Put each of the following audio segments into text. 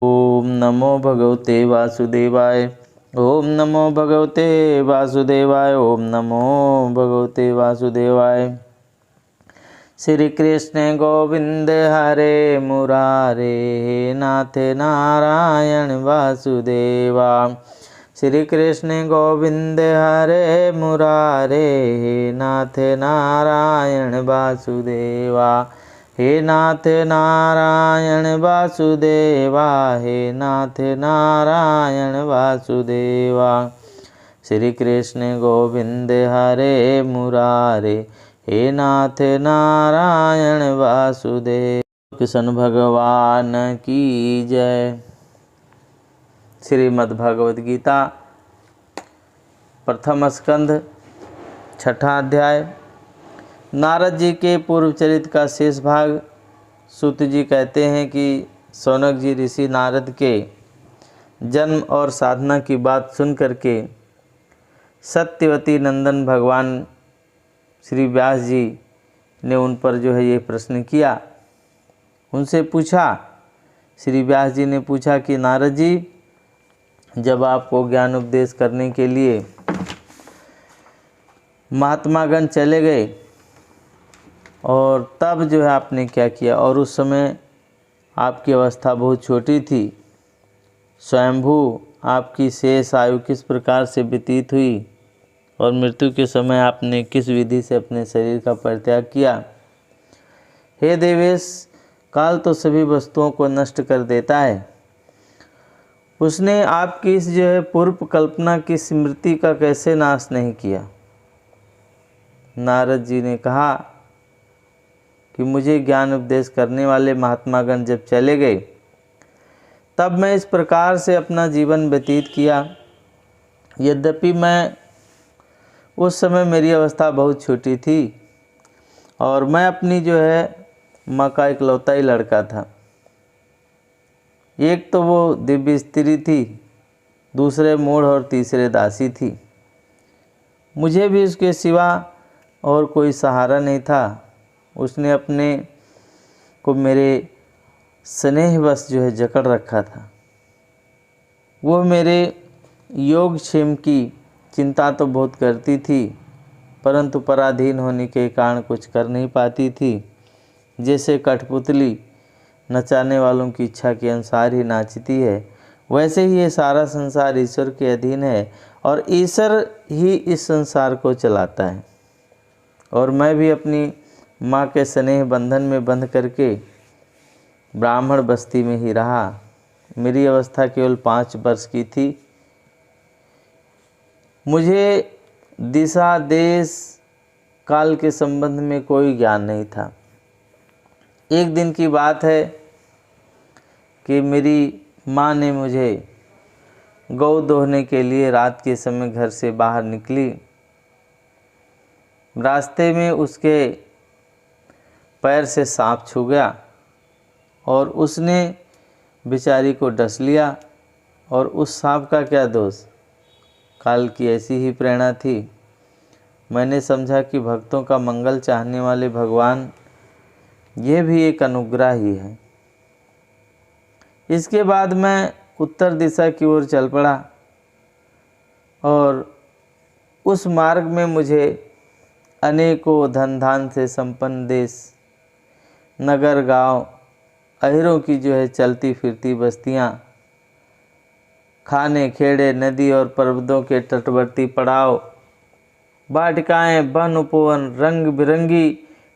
ओम नमो भगवते वासुदेवाय। ओम नमो भगवते वासुदेवाय। ओम नमो भगवते वासुदेवाय। श्री कृष्ण गोविंद हरे मुरारे, नाथ नारायण वासुदेवा। श्री कृष्ण गोविंद हरे मुरारे, नाथ नारायण वासुदेवा। हे नाथ नारायण वासुदेवा, हे नाथ नारायण वासुदेवा। श्री कृष्ण गोविंद हरे मुरारे, हे नाथ नारायण वासुदेव। कृष्ण भगवान की जय। श्रीमद् भगवद गीता प्रथम स्कंध छठा अध्याय। नारद जी के पूर्व चरित्र का शेष भाग। सूत जी कहते हैं कि शौनक जी ऋषि नारद के जन्म और साधना की बात सुन करके सत्यवती नंदन भगवान श्री व्यास जी ने उन पर जो है ये प्रश्न किया। उनसे पूछा, श्री व्यास जी ने पूछा कि नारद जी, जब आपको ज्ञान उपदेश करने के लिए महात्मागण चले गए और तब जो है आपने क्या किया, और उस समय आपकी अवस्था बहुत छोटी थी। स्वयंभू आपकी शेष आयु किस प्रकार से व्यतीत हुई और मृत्यु के समय आपने किस विधि से अपने शरीर का परित्याग किया। हे देवेश, काल तो सभी वस्तुओं को नष्ट कर देता है। उसने आपकी इस जो है पूर्व कल्पना की स्मृति का कैसे नाश नहीं किया। नारद जी ने कहा कि मुझे ज्ञान उपदेश करने वाले महात्मागण जब चले गए तब मैं इस प्रकार से अपना जीवन व्यतीत किया। यद्यपि मैं उस समय मेरी अवस्था बहुत छोटी थी और मैं अपनी जो है माँ का इकलौता ही लड़का था। एक तो वो दिव्य स्त्री थी, दूसरे मूढ़ और तीसरे दासी थी। मुझे भी उसके सिवा और कोई सहारा नहीं था। उसने अपने को मेरे स्नेहवश जो है जकड़ रखा था। वो मेरे योगक्षेम की चिंता तो बहुत करती थी, परंतु पराधीन होने के कारण कुछ कर नहीं पाती थी। जैसे कठपुतली नचाने वालों की इच्छा के अनुसार ही नाचती है, वैसे ही ये सारा संसार ईश्वर के अधीन है और ईश्वर ही इस संसार को चलाता है। और मैं भी अपनी माँ के स्नेह बंधन में बंध करके ब्राह्मण बस्ती में ही रहा। मेरी अवस्था केवल 5 वर्ष की थी। मुझे दिशा, देश, काल के संबंध में कोई ज्ञान नहीं था। एक दिन की बात है कि मेरी माँ ने मुझे गौ दोहने के लिए रात के समय घर से बाहर निकली। रास्ते में उसके पैर से सांप छू गया और उसने बेचारी को डस लिया। और उस सांप का क्या दोष, काल की ऐसी ही प्रेरणा थी। मैंने समझा कि भक्तों का मंगल चाहने वाले भगवान ये भी एक अनुग्रह ही है। इसके बाद मैं उत्तर दिशा की ओर चल पड़ा और उस मार्ग में मुझे अनेकों धन धान से संपन्न देश, नगर, गांव, अहिरों की जो है चलती फिरती बस्तियां, खाने, खेड़े, नदी और पर्वतों के तटवर्ती पड़ाव, वाटिकाएं, वन उपवन, रंग बिरंगी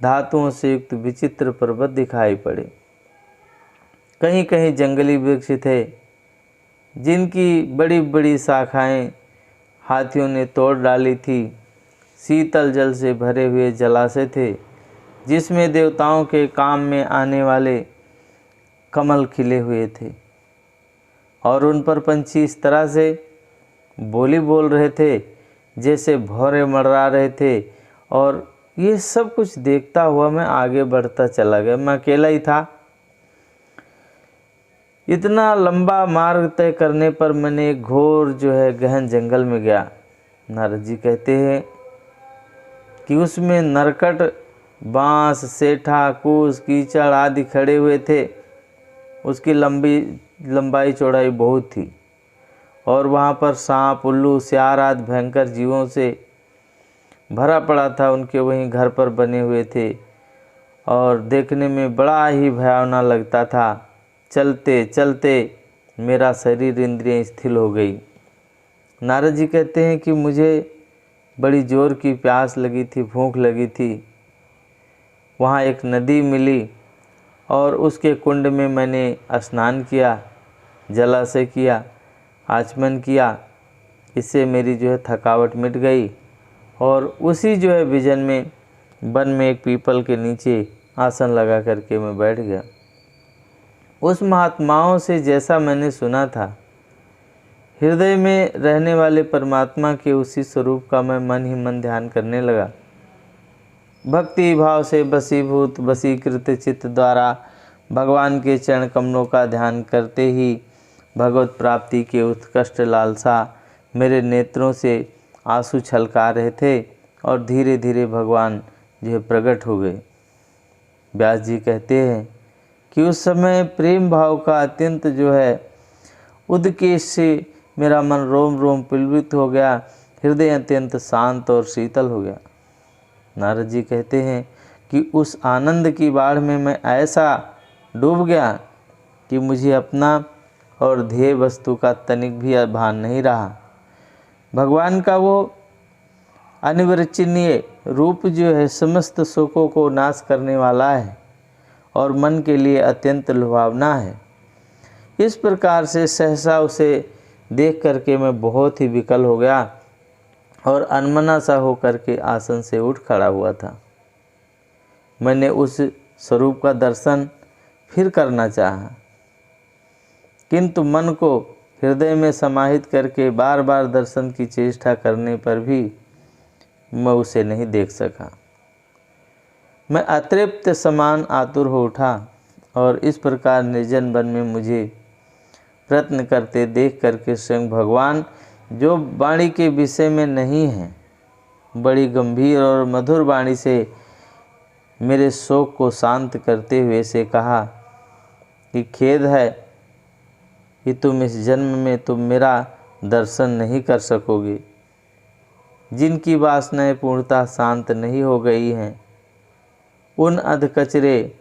धातुओं से युक्त विचित्र पर्वत दिखाई पड़े। कहीं कहीं जंगली वृक्ष थे जिनकी बड़ी बड़ी शाखाएं हाथियों ने तोड़ डाली थी। शीतल जल से भरे हुए जलाशय थे जिसमें देवताओं के काम में आने वाले कमल खिले हुए थे और उन पर पंछी इस तरह से बोली बोल रहे थे जैसे भौरे मड़रा रहे थे। और ये सब कुछ देखता हुआ मैं आगे बढ़ता चला गया। मैं अकेला ही था। इतना लंबा मार्ग तय करने पर मैंने एक घोर जो है गहन जंगल में गया। नारद जी कहते हैं कि उसमें नरकट, बांस, सेठा, कूस, कीचड़ आदि खड़े हुए थे। उसकी लंबी लंबाई चौड़ाई बहुत थी और वहाँ पर सांप, उल्लू, सियार आदि भयंकर जीवों से भरा पड़ा था। उनके वहीं घर पर बने हुए थे और देखने में बड़ा ही भयावना लगता था। चलते चलते मेरा शरीर, इंद्रियां स्थिर हो गई। नारद जी कहते हैं कि मुझे बड़ी ज़ोर की प्यास लगी थी, भूख लगी थी। वहाँ एक नदी मिली और उसके कुंड में मैंने स्नान किया, जलाशय किया, आचमन किया। इससे मेरी जो है थकावट मिट गई और उसी जो है विजन में वन में एक पीपल के नीचे आसन लगा करके मैं बैठ गया। उस महात्माओं से जैसा मैंने सुना था, हृदय में रहने वाले परमात्मा के उसी स्वरूप का मैं मन ही मन ध्यान करने लगा। भक्ति भाव से बसीभूत वसीकृत चित्त द्वारा भगवान के चरण कमलों का ध्यान करते ही भगवत प्राप्ति के उत्कृष्ट लालसा मेरे नेत्रों से आंसू छलका रहे थे और धीरे धीरे भगवान जो है प्रकट हो गए। व्यास जी कहते हैं कि उस समय प्रेम भाव का अत्यंत जो है उद्केश से मेरा मन रोम रोम पुलकित हो गया, हृदय अत्यंत शांत और शीतल हो गया। नारद जी कहते हैं कि उस आनंद की बाढ़ में मैं ऐसा डूब गया कि मुझे अपना और ध्येय वस्तु का तनिक भी भान नहीं रहा। भगवान का वो अनिर्वचनीय रूप जो है समस्त सुखों को नाश करने वाला है और मन के लिए अत्यंत लुभावना है। इस प्रकार से सहसा उसे देख करके मैं बहुत ही विकल हो गया और अनमना सा हो करके आसन से उठ खड़ा हुआ था। मैंने उस स्वरूप का दर्शन फिर करना चाहा, किंतु मन को हृदय में समाहित करके बार बार दर्शन की चेष्टा करने पर भी मैं उसे नहीं देख सका। मैं अतृप्त समान आतुर हो उठा और इस प्रकार निर्जन वन में मुझे प्रयत्न करते देख करके स्वयं भगवान, जो वाणी के विषय में नहीं है, बड़ी गंभीर और मधुर वाणी से मेरे शोक को शांत करते हुए से कहा कि खेद है कि तुम इस जन्म में तुम मेरा दर्शन नहीं कर सकोगे। जिनकी वासनाएं पूर्णतः शांत नहीं हो गई हैं, उन अधकचरे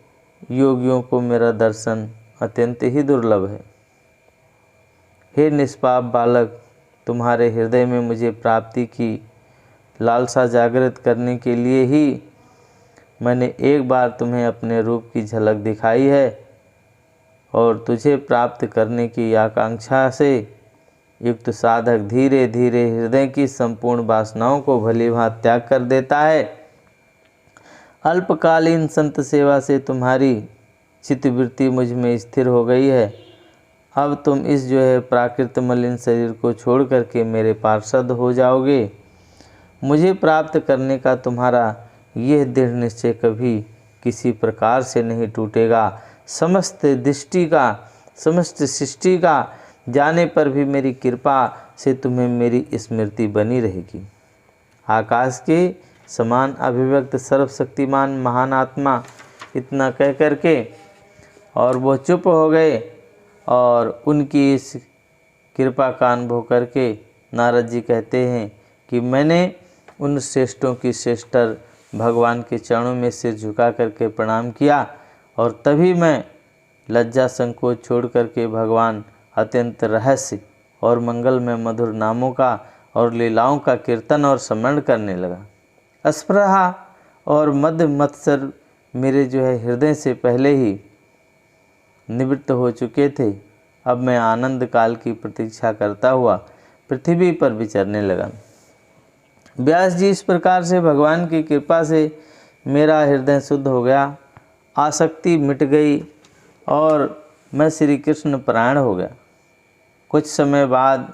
योगियों को मेरा दर्शन अत्यंत ही दुर्लभ है। हे निष्पाप बालक, तुम्हारे हृदय में मुझे प्राप्ति की लालसा जागृत करने के लिए ही मैंने एक बार तुम्हें अपने रूप की झलक दिखाई है और तुझे प्राप्त करने की आकांक्षा से युक्त साधक धीरे धीरे हृदय की संपूर्ण वासनाओं को भली भांति त्याग कर देता है। अल्पकालीन संत सेवा से तुम्हारी चित्तवृत्ति मुझ में स्थिर हो गई है। अब तुम इस जो है प्राकृत मलिन शरीर को छोड़ करके मेरे पार्षद हो जाओगे। मुझे प्राप्त करने का तुम्हारा यह दृढ़ निश्चय कभी किसी प्रकार से नहीं टूटेगा। समस्त सृष्टि का जाने पर भी मेरी कृपा से तुम्हें मेरी स्मृति बनी रहेगी। आकाश के समान अभिव्यक्त सर्वशक्तिमान महान आत्मा इतना कह करके और वो चुप हो गए और उनकी इस कृपा का अनुभव करके नारद जी कहते हैं कि मैंने उन श्रेष्ठों की श्रेष्ठतर भगवान के चरणों में सिर झुका करके प्रणाम किया और तभी मैं लज्जा संकोच छोड़ करके भगवान अत्यंत रहस्य और मंगलमय मधुर नामों का और लीलाओं का कीर्तन और स्मरण करने लगा। स्पृहा और मध्य मत्सर मेरे जो है हृदय से पहले ही निवृत्त हो चुके थे। अब मैं आनंद काल की प्रतीक्षा करता हुआ पृथ्वी पर विचरने लगा। व्यास जी, इस प्रकार से भगवान की कृपा से मेरा हृदय शुद्ध हो गया, आसक्ति मिट गई और मैं श्री कृष्ण परायण हो गया। कुछ समय बाद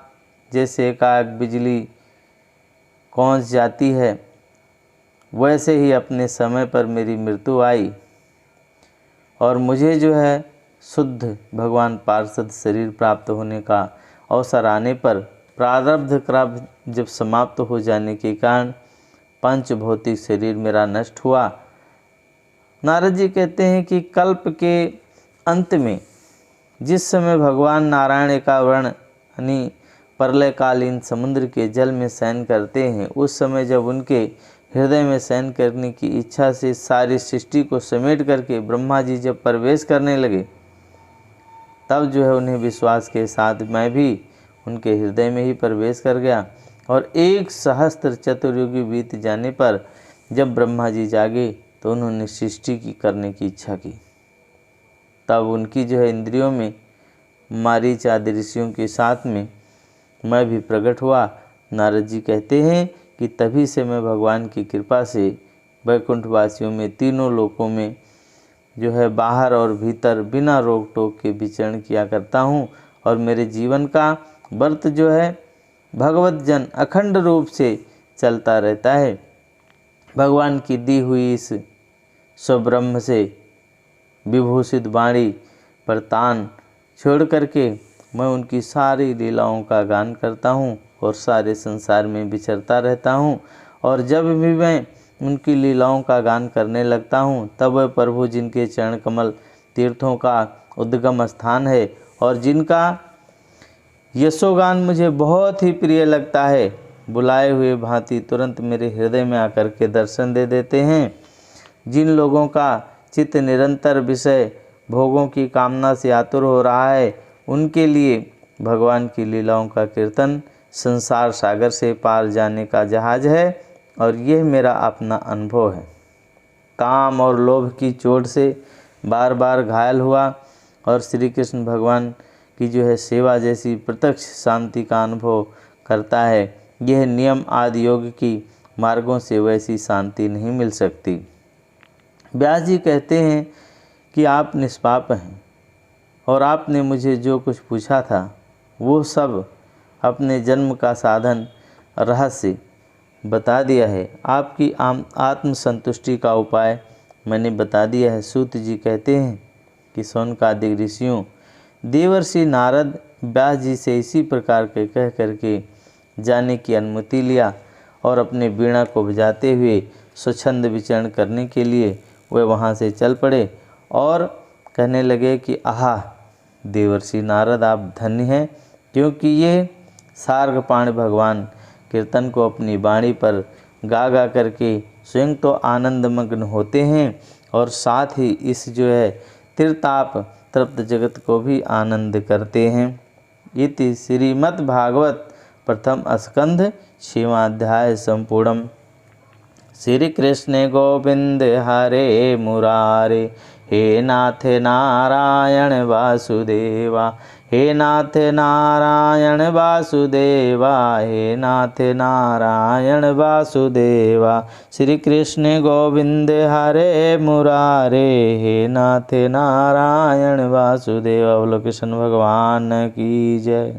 जैसे एकाएक बिजली कौंच जाती है, वैसे ही अपने समय पर मेरी मृत्यु आई और मुझे जो है शुद्ध भगवान पार्षद शरीर प्राप्त होने का अवसर आने पर प्रारब्ध क्रम जब समाप्त हो जाने के कारण पंच भौतिक शरीर मेरा नष्ट हुआ। नारद जी कहते हैं कि कल्प के अंत में जिस समय भगवान नारायण का वर्ण यानी प्रलयकालीन समुद्र के जल में शयन करते हैं, उस समय जब उनके हृदय में शयन करने की इच्छा से सारी सृष्टि को समेट करके ब्रह्मा जी जब प्रवेश करने लगे, तब जो है उन्हें विश्वास के साथ मैं भी उनके हृदय में ही प्रवेश कर गया। और 1 सहस्त्र चतुर्युगी बीत जाने पर जब ब्रह्मा जी जागे तो उन्होंने सृष्टि की करने की इच्छा की। तब उनकी जो है इंद्रियों में मारीच आदि ऋषियों के साथ में मैं भी प्रकट हुआ। नारद जी कहते हैं कि तभी से मैं भगवान की कृपा से वैकुंठवासियों में तीनों लोकों में जो है बाहर और भीतर बिना रोक टोक के विचरण किया करता हूँ। और मेरे जीवन का व्रत जो है भगवत जन अखंड रूप से चलता रहता है। भगवान की दी हुई इस स्वब्रह्म से विभूषित वाणी पर तान छोड़ करके मैं उनकी सारी लीलाओं का गान करता हूँ और सारे संसार में विचरता रहता हूँ। और जब भी मैं उनकी लीलाओं का गान करने लगता हूँ, तब वह प्रभु जिनके चरण कमल तीर्थों का उद्गम स्थान है और जिनका यशोगान मुझे बहुत ही प्रिय लगता है, बुलाए हुए भांति तुरंत मेरे हृदय में आकर के दर्शन दे देते हैं। जिन लोगों का चित्त निरंतर विषय भोगों की कामना से आतुर हो रहा है, उनके लिए भगवान की लीलाओं का कीर्तन संसार सागर से पार जाने का जहाज है। और यह मेरा अपना अनुभव है। काम और लोभ की चोट से बार बार घायल हुआ और श्री कृष्ण भगवान की जो है सेवा जैसी प्रत्यक्ष शांति का अनुभव करता है। यह नियम आदि योग की मार्गों से वैसी शांति नहीं मिल सकती। व्यास जी कहते हैं कि आप निष्पाप हैं और आपने मुझे जो कुछ पूछा था वो सब अपने जन्म का साधन रहस्य बता दिया है। आपकी आत्मसंतुष्टि का उपाय मैंने बता दिया है। सूत जी कहते हैं कि शौनकादिक ऋषियों देवर्षि नारद व्यास जी से इसी प्रकार के कह करके जाने की अनुमति लिया और अपने वीणा को बजाते हुए स्वच्छंद विचरण करने के लिए वे वहाँ से चल पड़े और कहने लगे कि आहा देवर्षि नारद आप धन्य हैं, क्योंकि ये सार्गपाण भगवान कीर्तन को अपनी वाणी पर गा गा करके स्वयं तो आनंदमग्न होते हैं और साथ ही इस जो है त्रिताप तृप्त जगत को भी आनंद करते हैं। इति श्रीमद्भागवत प्रथम स्कंध 6वां अध्याय संपूर्णम। श्री कृष्ण गोविंद हरे मुरारे, हे नाथ नारायण वासुदेवा, हे नाथ नारायण वासुदेवा, हे नाथ नारायण वासुदेवा। श्री कृष्ण गोविंद हरे मुरारे, हे नाथ नारायण वासुदेवा। बोलो कृष्ण भगवान की जय।